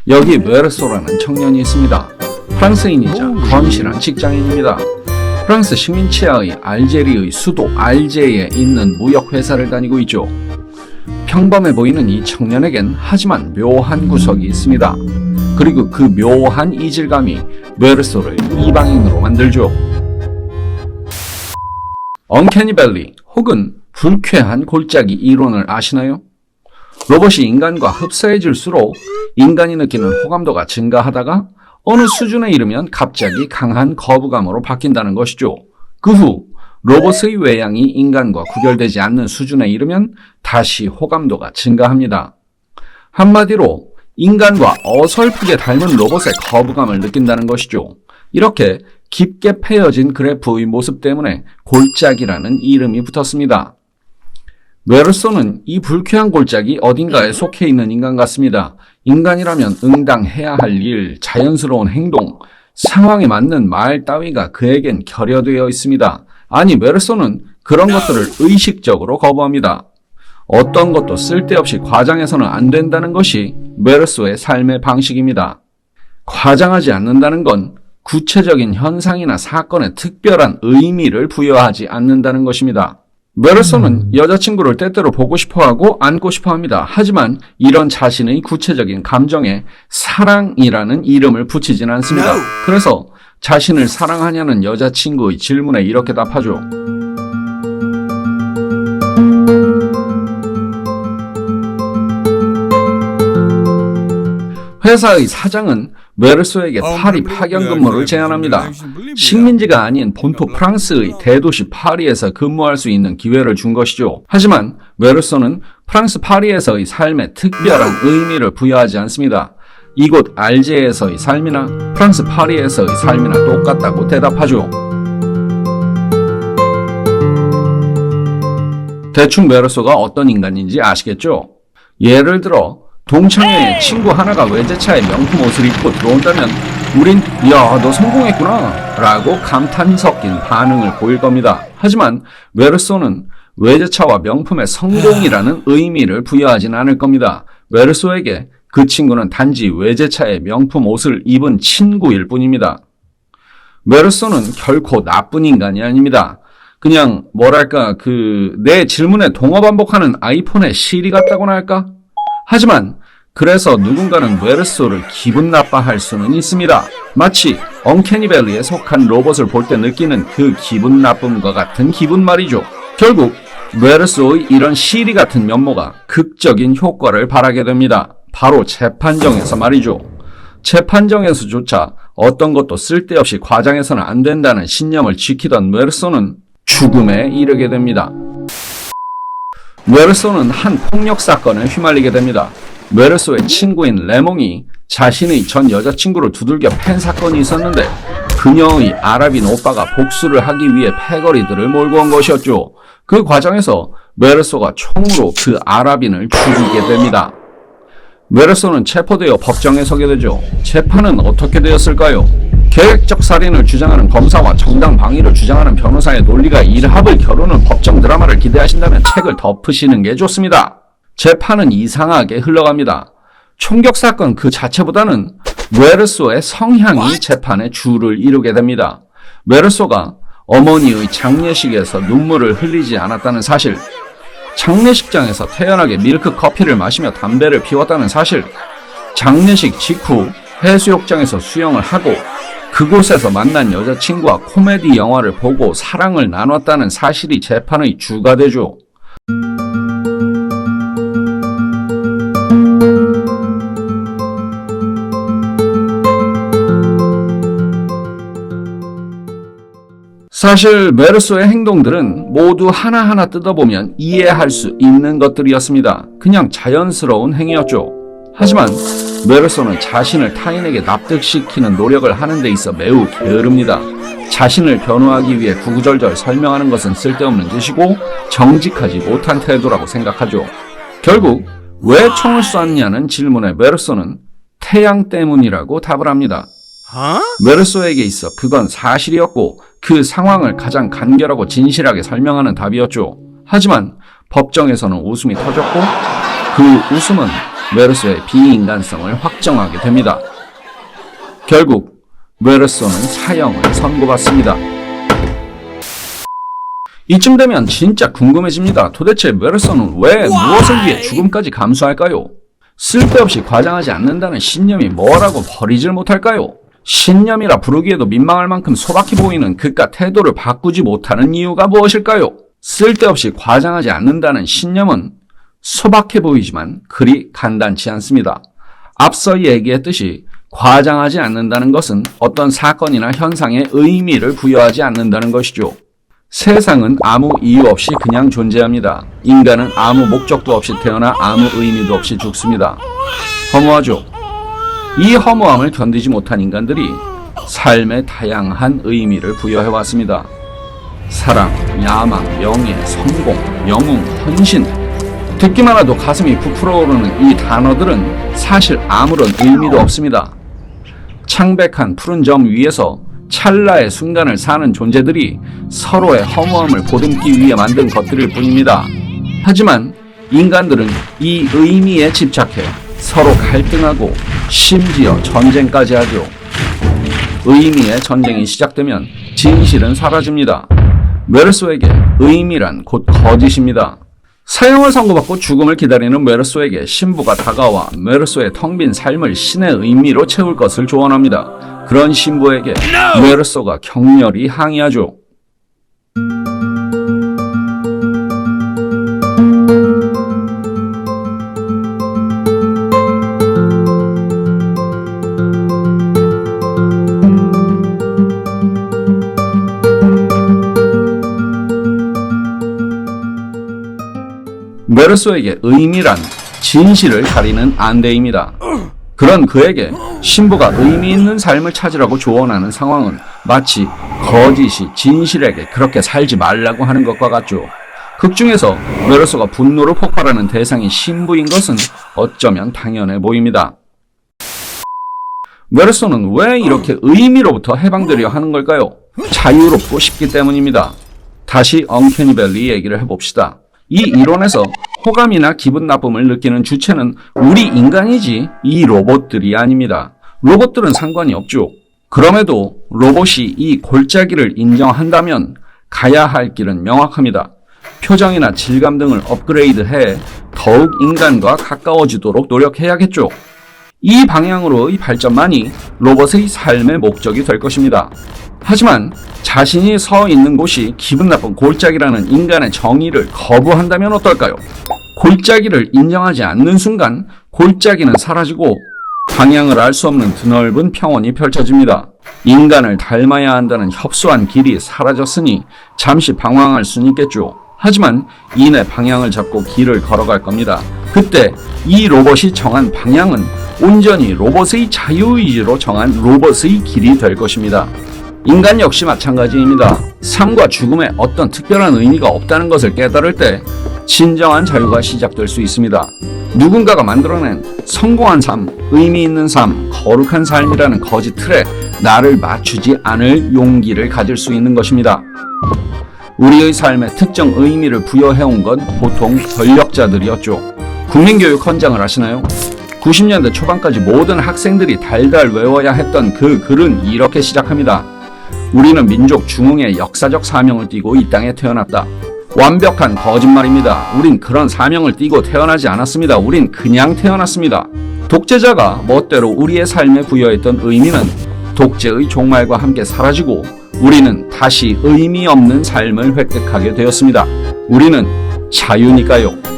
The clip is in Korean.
여기 메르소라는 청년이 있습니다. 프랑스인이자 건실한 직장인입니다. 프랑스 식민지하의 알제리의 수도 알제에 있는 무역회사를 다니고 있죠. 평범해 보이는 이 청년에겐 하지만 묘한 구석이 있습니다. 그리고 그 묘한 이질감이 메르소를 이방인으로 만들죠. 언캐니밸리 혹은 불쾌한 골짜기 이론을 아시나요? 로봇이 인간과 흡사해질수록 인간이 느끼는 호감도가 증가하다가 어느 수준에 이르면 갑자기 강한 거부감으로 바뀐다는 것이죠. 그 후 로봇의 외양이 인간과 구별되지 않는 수준에 이르면 다시 호감도가 증가합니다. 한마디로 인간과 어설프게 닮은 로봇의 거부감을 느낀다는 것이죠. 이렇게 깊게 패여진 그래프의 모습 때문에 골짜기라는 이름이 붙었습니다. 메르소는 이 불쾌한 골짜기 어딘가에 속해 있는 인간 같습니다. 인간이라면 응당해야 할 일, 자연스러운 행동, 상황에 맞는 말 따위가 그에겐 결여되어 있습니다. 아니, 메르소는 그런 것들을 의식적으로 거부합니다. 어떤 것도 쓸데없이 과장해서는 안 된다는 것이 메르소의 삶의 방식입니다. 과장하지 않는다는 건 구체적인 현상이나 사건에 특별한 의미를 부여하지 않는다는 것입니다. 메르소는 여자친구를 때때로 보고 싶어하고 안고 싶어합니다. 하지만 이런 자신의 구체적인 감정에 사랑이라는 이름을 붙이진 않습니다. 그래서 자신을 사랑하냐는 여자친구의 질문에 이렇게 답하죠. 회사의 사장은 메르소에게 파리 파견 근무를 제안합니다. 식민지가 아닌 본토 프랑스의 대도시 파리에서 근무할 수 있는 기회를 준 것이죠. 하지만 메르소는 프랑스 파리에서의 삶에 특별한 의미를 부여하지 않습니다. 이곳 알제에서의 삶이나 프랑스 파리에서의 삶이나 똑같다고 대답하죠. 대충 메르소가 어떤 인간인지 아시겠죠? 예를 들어 동창회에 친구 하나가 외제차에 명품 옷을 입고 들어온다면 우린 야, 너 성공했구나 라고 감탄 섞인 반응을 보일 겁니다. 하지만 메르소는 외제차와 명품의 성공이라는 의미를 부여하진 않을 겁니다. 메르소에게 그 친구는 단지 외제차에 명품 옷을 입은 친구일 뿐입니다. 메르소는 결코 나쁜 인간이 아닙니다. 그냥 뭐랄까 내 질문에 동어 반복하는 아이폰의 시리 같다고나 할까? 하지만 그래서 누군가는 메르소를 기분 나빠할 수는 있습니다. 마치 언캐니밸리에 속한 로봇을 볼 때 느끼는 그 기분 나쁨과 같은 기분 말이죠. 결국 메르소의 이런 시리 같은 면모가 극적인 효과를 발하게 됩니다. 바로 재판정에서 말이죠. 재판정에서조차 어떤 것도 쓸데없이 과장해서는 안 된다는 신념을 지키던 메르소는 죽음에 이르게 됩니다. 메르소는 한 폭력 사건에 휘말리게 됩니다. 메르소의 친구인 레몽이 자신의 전 여자친구를 두들겨 팬 사건이 있었는데 그녀의 아랍인 오빠가 복수를 하기 위해 패거리들을 몰고 온 것이었죠. 그 과정에서 메르소가 총으로 그 아랍인을 죽이게 됩니다. 메르소는 체포되어 법정에 서게 되죠. 재판은 어떻게 되었을까요? 계획적 살인을 주장하는 검사와 정당 방위를 주장하는 변호사의 논리가 일합을 겨루는 법정 드라마를 기대하신다면 책을 덮으시는 게 좋습니다. 재판은 이상하게 흘러갑니다. 총격 사건 그 자체보다는 메르소의 성향이 재판의 주를 이루게 됩니다. 메르소가 어머니의 장례식에서 눈물을 흘리지 않았다는 사실, 장례식장에서 태연하게 밀크 커피를 마시며 담배를 피웠다는 사실, 장례식 직후 해수욕장에서 수영을 하고 그곳에서 만난 여자친구와 코미디 영화를 보고 사랑을 나눴다는 사실이 재판의 주가 되죠. 사실 메르소의 행동들은 모두 하나하나 뜯어보면 이해할 수 있는 것들이었습니다. 그냥 자연스러운 행위였죠. 하지만 메르소는 자신을 타인에게 납득시키는 노력을 하는 데 있어 매우 게으릅니다. 자신을 변호하기 위해 구구절절 설명하는 것은 쓸데없는 짓이고 정직하지 못한 태도라고 생각하죠. 결국 왜 총을 쐈냐는 질문에 메르소는 태양 때문이라고 답을 합니다. 메르소에게 있어 그건 사실이었고 그 상황을 가장 간결하고 진실하게 설명하는 답이었죠. 하지만 법정에서는 웃음이 터졌고 그 웃음은 메르소의 비인간성을 확정하게 됩니다. 결국 메르소는 사형을 선고받습니다. 이쯤 되면 진짜 궁금해집니다. 도대체 메르소는 왜 무엇을 위해 죽음까지 감수할까요? 쓸데없이 과장하지 않는다는 신념이 뭐라고 버리질 못할까요? 신념이라 부르기에도 민망할 만큼 소박해 보이는 그깟 태도를 바꾸지 못하는 이유가 무엇일까요? 쓸데없이 과장하지 않는다는 신념은 소박해 보이지만 그리 간단치 않습니다. 앞서 얘기했듯이 과장하지 않는다는 것은 어떤 사건이나 현상에 의미를 부여하지 않는다는 것이죠. 세상은 아무 이유 없이 그냥 존재합니다. 인간은 아무 목적도 없이 태어나 아무 의미도 없이 죽습니다. 허무하죠? 이 허무함을 견디지 못한 인간들이 삶에 다양한 의미를 부여해왔습니다. 사랑, 야망, 명예, 성공, 영웅, 헌신. 듣기만 해도 가슴이 부풀어 오르는 이 단어들은 사실 아무런 의미도 없습니다. 창백한 푸른 점 위에서 찰나의 순간을 사는 존재들이 서로의 허무함을 보듬기 위해 만든 것들일 뿐입니다. 하지만 인간들은 이 의미에 집착해 서로 갈등하고 심지어 전쟁까지 하죠. 의미의 전쟁이 시작되면 진실은 사라집니다. 메르소에게 의미란 곧 거짓입니다. 사형을 선고받고 죽음을 기다리는 메르소에게 신부가 다가와 메르소의 텅 빈 삶을 신의 의미로 채울 것을 조언합니다. 그런 신부에게 메르소가 격렬히 항의하죠. 메르소에게 의미란 진실을 가리는 안대입니다. 그런 그에게 신부가 의미 있는 삶을 찾으라고 조언하는 상황은 마치 거짓이 진실에게 그렇게 살지 말라고 하는 것과 같죠. 극중에서 메르소가 분노로 폭발하는 대상이 신부인 것은 어쩌면 당연해 보입니다. 메르소는 왜 이렇게 의미로부터 해방되려 하는 걸까요? 자유롭고 싶기 때문입니다. 다시 언캐니밸리 얘기를 해봅시다. 이 이론에서 호감이나 기분 나쁨을 느끼는 주체는 우리 인간이지 이 로봇들이 아닙니다. 로봇들은 상관이 없죠. 그럼에도 로봇이 이 골짜기를 인정한다면 가야 할 길은 명확합니다. 표정이나 질감 등을 업그레이드해 더욱 인간과 가까워지도록 노력해야겠죠. 이 방향으로의 발전만이 로봇의 삶의 목적이 될 것입니다. 하지만 자신이 서 있는 곳이 기분 나쁜 골짜기라는 인간의 정의를 거부한다면 어떨까요? 골짜기를 인정하지 않는 순간 골짜기는 사라지고 방향을 알 수 없는 드넓은 평원이 펼쳐집니다. 인간을 닮아야 한다는 협소한 길이 사라졌으니 잠시 방황할 수는 있겠죠. 하지만 이내 방향을 잡고 길을 걸어갈 겁니다. 그때 이 로봇이 정한 방향은 온전히 로봇의 자유의지로 정한 로봇의 길이 될 것입니다. 인간 역시 마찬가지입니다. 삶과 죽음에 어떤 특별한 의미가 없다는 것을 깨달을 때 진정한 자유가 시작될 수 있습니다. 누군가가 만들어낸 성공한 삶, 의미 있는 삶, 거룩한 삶이라는 거짓 틀에 나를 맞추지 않을 용기를 가질 수 있는 것입니다. 우리의 삶에 특정 의미를 부여해온 건 보통 권력자들이었죠. 국민교육 헌장을 아시나요? 90년대 초반까지 모든 학생들이 달달 외워야 했던 그 글은 이렇게 시작합니다. 우리는 민족 중흥의 역사적 사명을 띠고 이 땅에 태어났다. 완벽한 거짓말입니다. 우린 그런 사명을 띠고 태어나지 않았습니다. 우린 그냥 태어났습니다. 독재자가 멋대로 우리의 삶에 부여했던 의미는 독재의 종말과 함께 사라지고 우리는 다시 의미 없는 삶을 획득하게 되었습니다. 우리는 자유니까요.